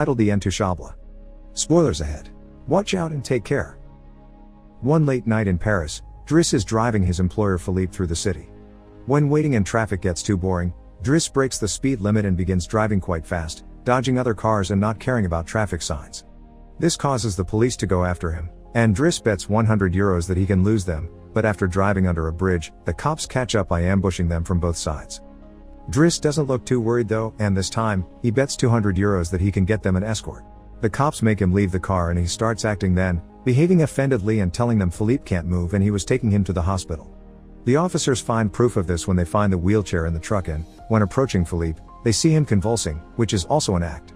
Titled The Intouchable. Spoilers ahead. Watch out and take care. One late night in Paris, Driss is driving his employer Philippe through the city. When waiting in traffic gets too boring, Driss breaks the speed limit and begins driving quite fast, dodging other cars and not caring about traffic signs. This causes the police to go after him, and Driss bets €100 that he can lose them, but after driving under a bridge, the cops catch up by ambushing them from both sides. Driss doesn't look too worried though, and this time, he bets €200 that he can get them an escort. The cops make him leave the car and he starts acting then, behaving offendedly and telling them Philippe can't move and he was taking him to the hospital. The officers find proof of this when they find the wheelchair in the truck and, when approaching Philippe, they see him convulsing, which is also an act.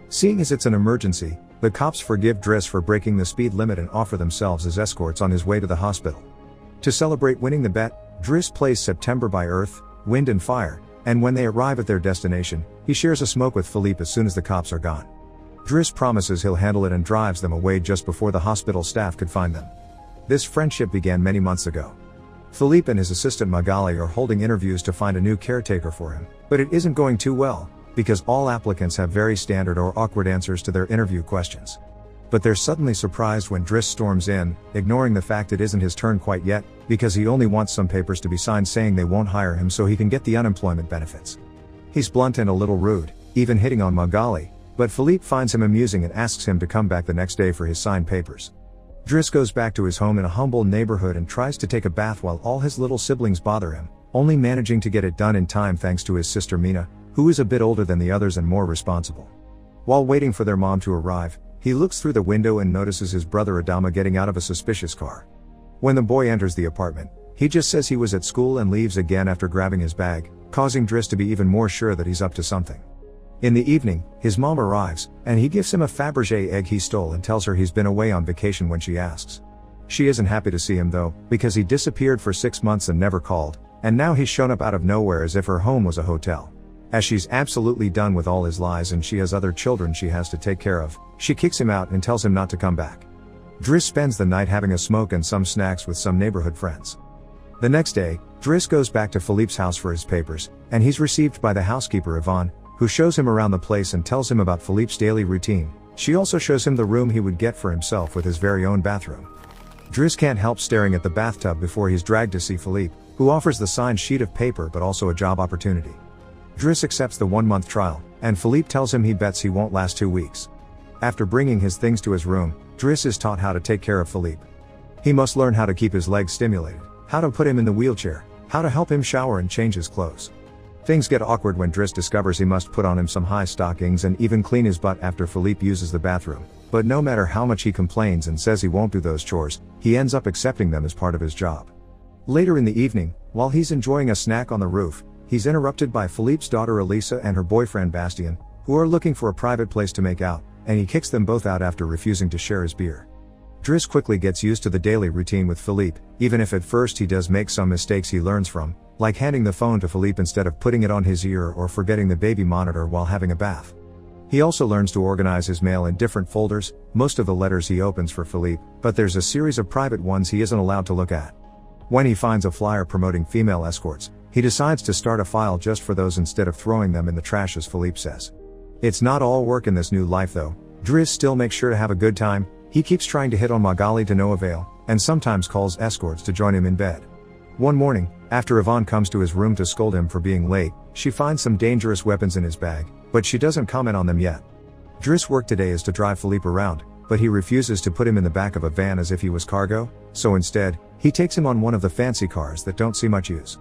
Seeing as it's an emergency, the cops forgive Driss for breaking the speed limit and offer themselves as escorts on his way to the hospital. To celebrate winning the bet, Driss plays September by Earth, Wind and Fire, and when they arrive at their destination, he shares a smoke with Philippe as soon as the cops are gone. Driss promises he'll handle it and drives them away just before the hospital staff could find them. This friendship began many months ago. Philippe and his assistant Magali are holding interviews to find a new caretaker for him, but it isn't going too well, because all applicants have very standard or awkward answers to their interview questions. But they're suddenly surprised when Driss storms in, ignoring the fact it isn't his turn quite yet, because he only wants some papers to be signed saying they won't hire him so he can get the unemployment benefits. He's blunt and a little rude, even hitting on Magali, but Philippe finds him amusing and asks him to come back the next day for his signed papers. Driss goes back to his home in a humble neighborhood and tries to take a bath while all his little siblings bother him, only managing to get it done in time thanks to his sister Mina, who is a bit older than the others and more responsible. While waiting for their mom to arrive, he looks through the window and notices his brother Adama getting out of a suspicious car. When the boy enters the apartment, he just says he was at school and leaves again after grabbing his bag, causing Driss to be even more sure that he's up to something. In the evening, his mom arrives, and he gives him a Fabergé egg he stole and tells her he's been away on vacation when she asks. She isn't happy to see him though, because he disappeared for 6 months and never called, and now he's shown up out of nowhere as if her home was a hotel. As she's absolutely done with all his lies and she has other children she has to take care of, she kicks him out and tells him not to come back. Driss spends the night having a smoke and some snacks with some neighborhood friends. The next day, Driss goes back to Philippe's house for his papers, and he's received by the housekeeper Yvonne, who shows him around the place and tells him about Philippe's daily routine. She also shows him the room he would get for himself with his very own bathroom. Driss can't help staring at the bathtub before he's dragged to see Philippe, who offers the signed sheet of paper but also a job opportunity. Driss accepts the 1-month trial, and Philippe tells him he bets he won't last 2 weeks. After bringing his things to his room, Driss is taught how to take care of Philippe. He must learn how to keep his legs stimulated, how to put him in the wheelchair, how to help him shower and change his clothes. Things get awkward when Driss discovers he must put on him some high stockings and even clean his butt after Philippe uses the bathroom, but no matter how much he complains and says he won't do those chores, he ends up accepting them as part of his job. Later in the evening, while he's enjoying a snack on the roof, he's interrupted by Philippe's daughter Elisa and her boyfriend Bastien, who are looking for a private place to make out, and he kicks them both out after refusing to share his beer. Driss quickly gets used to the daily routine with Philippe, even if at first he does make some mistakes he learns from, like handing the phone to Philippe instead of putting it on his ear or forgetting the baby monitor while having a bath. He also learns to organize his mail in different folders, most of the letters he opens for Philippe, but there's a series of private ones he isn't allowed to look at. When he finds a flyer promoting female escorts, he decides to start a file just for those instead of throwing them in the trash as Philippe says. It's not all work in this new life though. Driss still makes sure to have a good time. He keeps trying to hit on Magali to no avail, and sometimes calls escorts to join him in bed. One morning, after Yvonne comes to his room to scold him for being late, she finds some dangerous weapons in his bag, but she doesn't comment on them yet. Driss' work today is to drive Philippe around, but he refuses to put him in the back of a van as if he was cargo, so instead, he takes him on one of the fancy cars that don't see much use.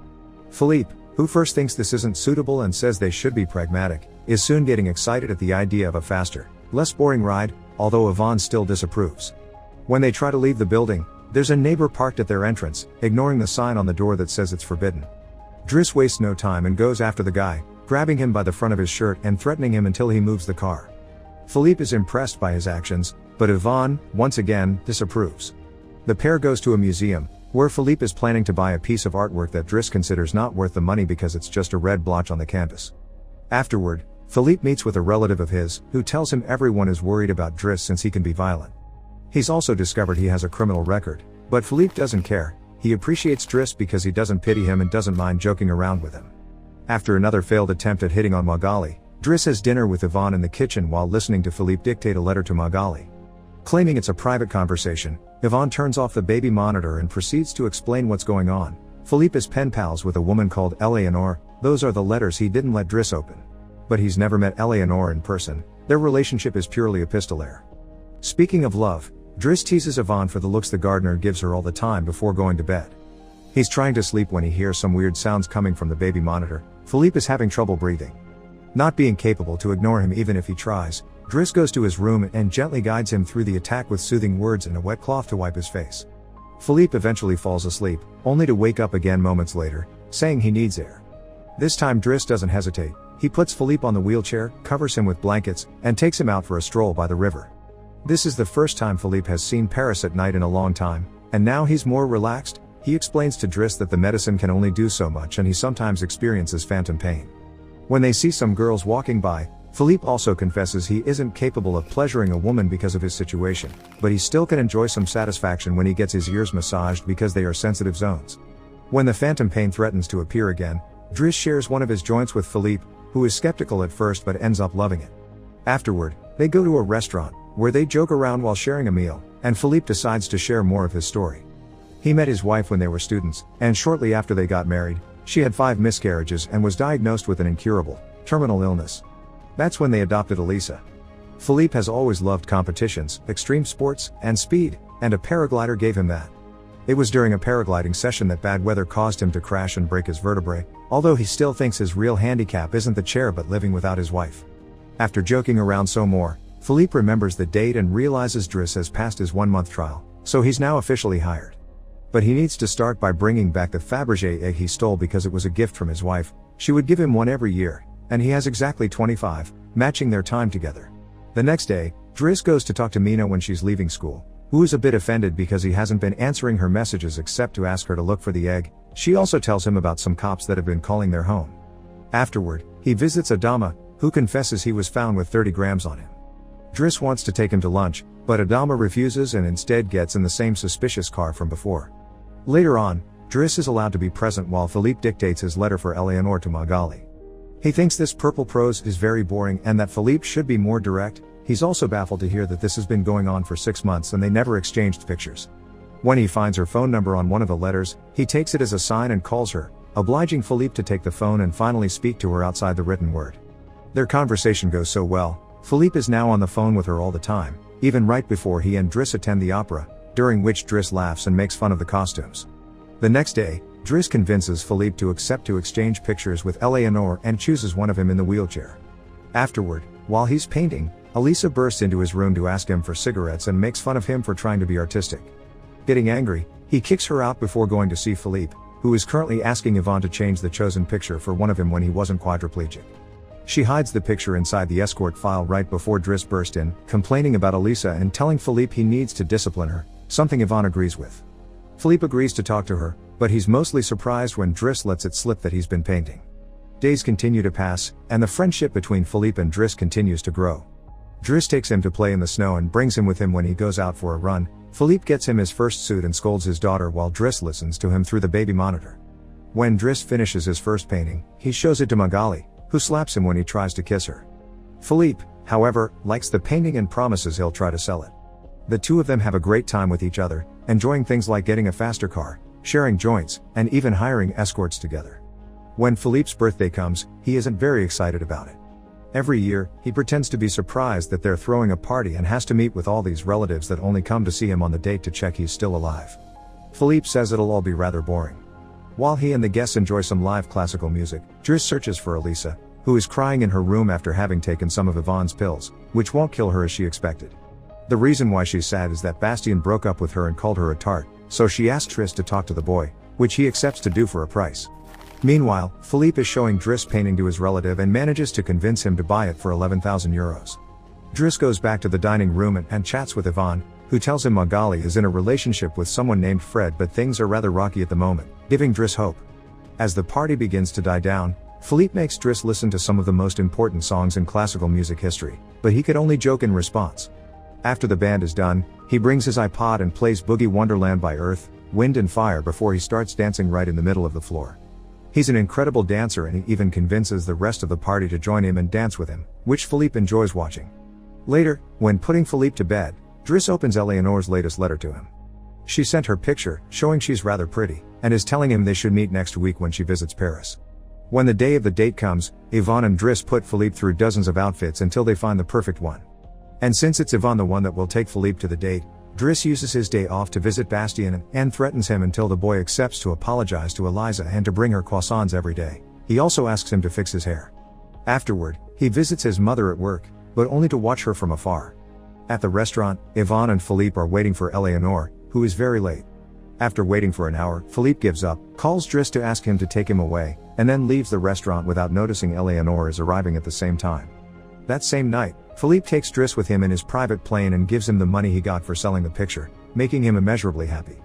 Philippe, who first thinks this isn't suitable and says they should be pragmatic, is soon getting excited at the idea of a faster, less boring ride, although Yvonne still disapproves. When they try to leave the building, there's a neighbor parked at their entrance, ignoring the sign on the door that says it's forbidden. Driss wastes no time and goes after the guy, grabbing him by the front of his shirt and threatening him until he moves the car. Philippe is impressed by his actions, but Yvonne, once again, disapproves. The pair goes to a museum, where Philippe is planning to buy a piece of artwork that Driss considers not worth the money because it's just a red blotch on the canvas. Afterward, Philippe meets with a relative of his, who tells him everyone is worried about Driss since he can be violent. He's also discovered he has a criminal record, but Philippe doesn't care. He appreciates Driss because he doesn't pity him and doesn't mind joking around with him. After another failed attempt at hitting on Magali, Driss has dinner with Yvonne in the kitchen while listening to Philippe dictate a letter to Magali. Claiming it's a private conversation, Yvonne turns off the baby monitor and proceeds to explain what's going on. Philippe is pen pals with a woman called Eleanor. Those are the letters he didn't let Driss open. But he's never met Eleanor in person. Their relationship is purely epistolary. Speaking of love, Driss teases Yvonne for the looks the gardener gives her all the time before going to bed. He's trying to sleep when he hears some weird sounds coming from the baby monitor. Philippe is having trouble breathing. Not being capable to ignore him even if he tries, Driss goes to his room and gently guides him through the attack with soothing words and a wet cloth to wipe his face. Philippe eventually falls asleep, only to wake up again moments later, saying he needs air. This time Driss doesn't hesitate. He puts Philippe on the wheelchair, covers him with blankets, and takes him out for a stroll by the river. This is the first time Philippe has seen Paris at night in a long time, and now he's more relaxed. He explains to Driss that the medicine can only do so much and he sometimes experiences phantom pain. When they see some girls walking by, Philippe also confesses he isn't capable of pleasuring a woman because of his situation, but he still can enjoy some satisfaction when he gets his ears massaged because they are sensitive zones. When the phantom pain threatens to appear again, Driss shares one of his joints with Philippe, who is skeptical at first but ends up loving it. Afterward, they go to a restaurant, where they joke around while sharing a meal, and Philippe decides to share more of his story. He met his wife when they were students, and shortly after they got married, she had 5 miscarriages and was diagnosed with an incurable, terminal illness. That's when they adopted Elisa. Philippe has always loved competitions, extreme sports, and speed, and a paraglider gave him that. It was during a paragliding session that bad weather caused him to crash and break his vertebrae, although he still thinks his real handicap isn't the chair but living without his wife. After joking around some more, Philippe remembers the date and realizes Driss has passed his 1-month trial, so he's now officially hired. But he needs to start by bringing back the Fabergé egg he stole because it was a gift from his wife. She would give him one every year, and he has exactly 25, matching their time together. The next day, Driss goes to talk to Mina when she's leaving school, who is a bit offended because he hasn't been answering her messages except to ask her to look for the egg. She also tells him about some cops that have been calling their home. Afterward, he visits Adama, who confesses he was found with 30 grams on him. Driss wants to take him to lunch, but Adama refuses and instead gets in the same suspicious car from before. Later on, Driss is allowed to be present while Philippe dictates his letter for Eleanor to Magali. He thinks this purple prose is very boring and that Philippe should be more direct. He's also baffled to hear that this has been going on for 6 months and they never exchanged pictures. When he finds her phone number on one of the letters, he takes it as a sign and calls her, obliging Philippe to take the phone and finally speak to her outside the written word. Their conversation goes so well, Philippe is now on the phone with her all the time, even right before he and Driss attend the opera, during which Driss laughs and makes fun of the costumes. The next day, Driss convinces Philippe to accept to exchange pictures with Eleanor and chooses one of him in the wheelchair. Afterward, while he's painting, Elisa bursts into his room to ask him for cigarettes and makes fun of him for trying to be artistic. Getting angry, he kicks her out before going to see Philippe, who is currently asking Yvonne to change the chosen picture for one of him when he wasn't quadriplegic. She hides the picture inside the escort file right before Driss burst in, complaining about Elisa and telling Philippe he needs to discipline her, something Yvonne agrees with. Philippe agrees to talk to her, but he's mostly surprised when Driss lets it slip that he's been painting. Days continue to pass, and the friendship between Philippe and Driss continues to grow. Driss takes him to play in the snow and brings him with him when he goes out for a run. Philippe gets him his first suit and scolds his daughter while Driss listens to him through the baby monitor. When Driss finishes his first painting, he shows it to Magali, who slaps him when he tries to kiss her. Philippe, however, likes the painting and promises he'll try to sell it. The two of them have a great time with each other, enjoying things like getting a faster car, sharing joints, and even hiring escorts together. When Philippe's birthday comes, he isn't very excited about it. Every year, he pretends to be surprised that they're throwing a party and has to meet with all these relatives that only come to see him on the date to check he's still alive. Philippe says it'll all be rather boring. While he and the guests enjoy some live classical music, Driss searches for Elisa, who is crying in her room after having taken some of Yvonne's pills, which won't kill her as she expected. The reason why she's sad is that Bastien broke up with her and called her a tart, so she asks Driss to talk to the boy, which he accepts to do for a price. Meanwhile, Philippe is showing Driss painting to his relative and manages to convince him to buy it for 11,000 euros. Driss goes back to the dining room and chats with Yvonne, who tells him Magali is in a relationship with someone named Fred, but things are rather rocky at the moment, giving Driss hope. As the party begins to die down, Philippe makes Driss listen to some of the most important songs in classical music history, but he could only joke in response. After the band is done, he brings his iPod and plays Boogie Wonderland by Earth, Wind and Fire before he starts dancing right in the middle of the floor. He's an incredible dancer and he even convinces the rest of the party to join him and dance with him, which Philippe enjoys watching. Later, when putting Philippe to bed, Driss opens Eleanor's latest letter to him. She sent her picture, showing she's rather pretty, and is telling him they should meet next week when she visits Paris. When the day of the date comes, Yvonne and Driss put Philippe through dozens of outfits until they find the perfect one. And since it's Yvonne the one that will take Philippe to the date, Driss uses his day off to visit Bastien and threatens him until the boy accepts to apologize to Eliza and to bring her croissants every day. He also asks him to fix his hair. Afterward, he visits his mother at work, but only to watch her from afar. At the restaurant, Yvonne and Philippe are waiting for Eleanor, who is very late. After waiting for an hour, Philippe gives up, calls Driss to ask him to take him away, and then leaves the restaurant without noticing Eleanor is arriving at the same time. That same night, Philippe takes Driss with him in his private plane and gives him the money he got for selling the picture, making him immeasurably happy.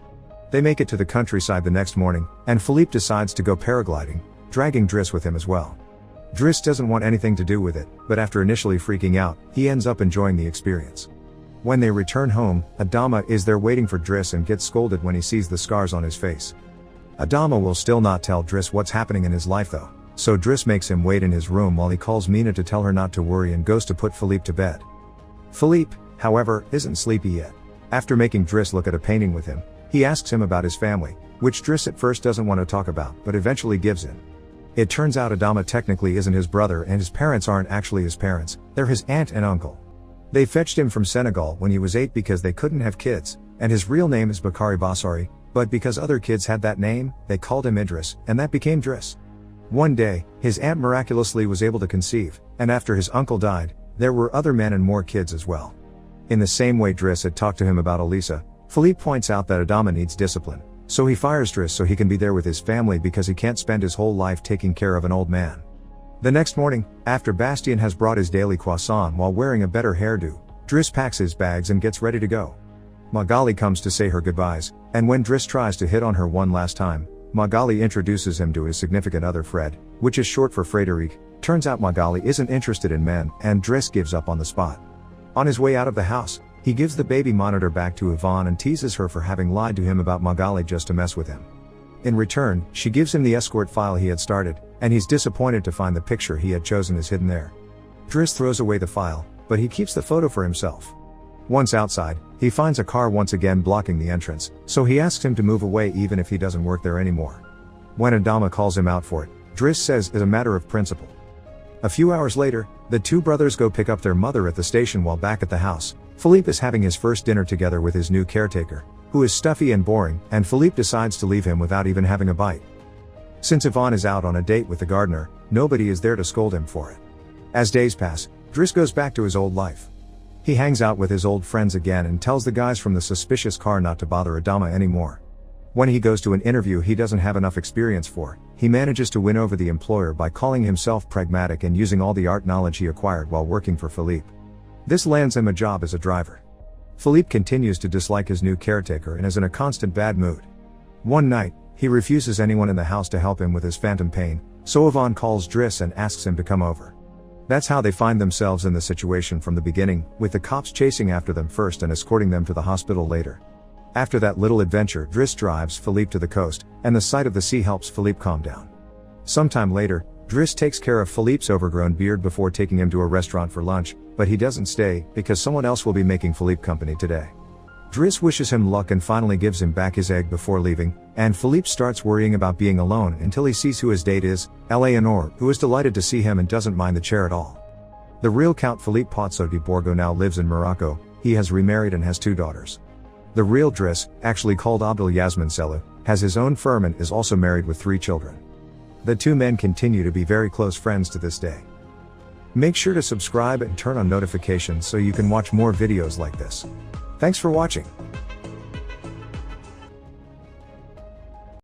They make it to the countryside the next morning, and Philippe decides to go paragliding, dragging Driss with him as well. Driss doesn't want anything to do with it, but after initially freaking out, he ends up enjoying the experience. When they return home, Adama is there waiting for Driss and gets scolded when he sees the scars on his face. Adama will still not tell Driss what's happening in his life though, so Driss makes him wait in his room while he calls Mina to tell her not to worry and goes to put Philippe to bed. Philippe, however, isn't sleepy yet. After making Driss look at a painting with him, he asks him about his family, which Driss at first doesn't want to talk about but eventually gives in. It turns out Adama technically isn't his brother and his parents aren't actually his parents, they're his aunt and uncle. They fetched him from Senegal when he was 8 because they couldn't have kids, and his real name is Bakari Bassari, but because other kids had that name, they called him Idris, and that became Driss. One day, his aunt miraculously was able to conceive, and after his uncle died, there were other men and more kids as well. In the same way Driss had talked to him about Elisa, Philippe points out that Adama needs discipline, so he fires Driss so he can be there with his family because he can't spend his whole life taking care of an old man. The next morning, after Bastien has brought his daily croissant while wearing a better hairdo, Driss packs his bags and gets ready to go. Magali comes to say her goodbyes, and when Driss tries to hit on her one last time, Magali introduces him to his significant other Fred, which is short for Frédéric. Turns out Magali isn't interested in men, and Driss gives up on the spot. On his way out of the house, he gives the baby monitor back to Yvonne and teases her for having lied to him about Magali just to mess with him. In return, she gives him the escort file he had started, and he's disappointed to find the picture he had chosen is hidden there. Driss throws away the file, but he keeps the photo for himself. Once outside, he finds a car once again blocking the entrance, so he asks him to move away even if he doesn't work there anymore. When Adama calls him out for it, Driss says it's a matter of principle. A few hours later, the two brothers go pick up their mother at the station while back at the house. Philippe is having his first dinner together with his new caretaker, who is stuffy and boring, and Philippe decides to leave him without even having a bite. Since Yvonne is out on a date with the gardener, nobody is there to scold him for it. As days pass, Driss goes back to his old life. He hangs out with his old friends again and tells the guys from the suspicious car not to bother Adama anymore. When he goes to an interview he doesn't have enough experience for, he manages to win over the employer by calling himself pragmatic and using all the art knowledge he acquired while working for Philippe. This lands him a job as a driver. Philippe continues to dislike his new caretaker and is in a constant bad mood. One night, he refuses anyone in the house to help him with his phantom pain, so Yvonne calls Driss and asks him to come over. That's how they find themselves in the situation from the beginning, with the cops chasing after them first and escorting them to the hospital later. After that little adventure, Driss drives Philippe to the coast, and the sight of the sea helps Philippe calm down. Sometime later, Driss takes care of Philippe's overgrown beard before taking him to a restaurant for lunch, but he doesn't stay, because someone else will be making Philippe company today. Driss wishes him luck and finally gives him back his egg before leaving, and Philippe starts worrying about being alone until he sees who his date is, Eleanor, who is delighted to see him and doesn't mind the chair at all. The real Count Philippe Pozzo di Borgo now lives in Morocco. He has remarried and has 2 daughters. The real Driss, actually called Abdel Yasmin Selou, has his own firm and is also married with 3 children. The 2 men continue to be very close friends to this day. Make sure to subscribe and turn on notifications so you can watch more videos like this. Thanks for watching.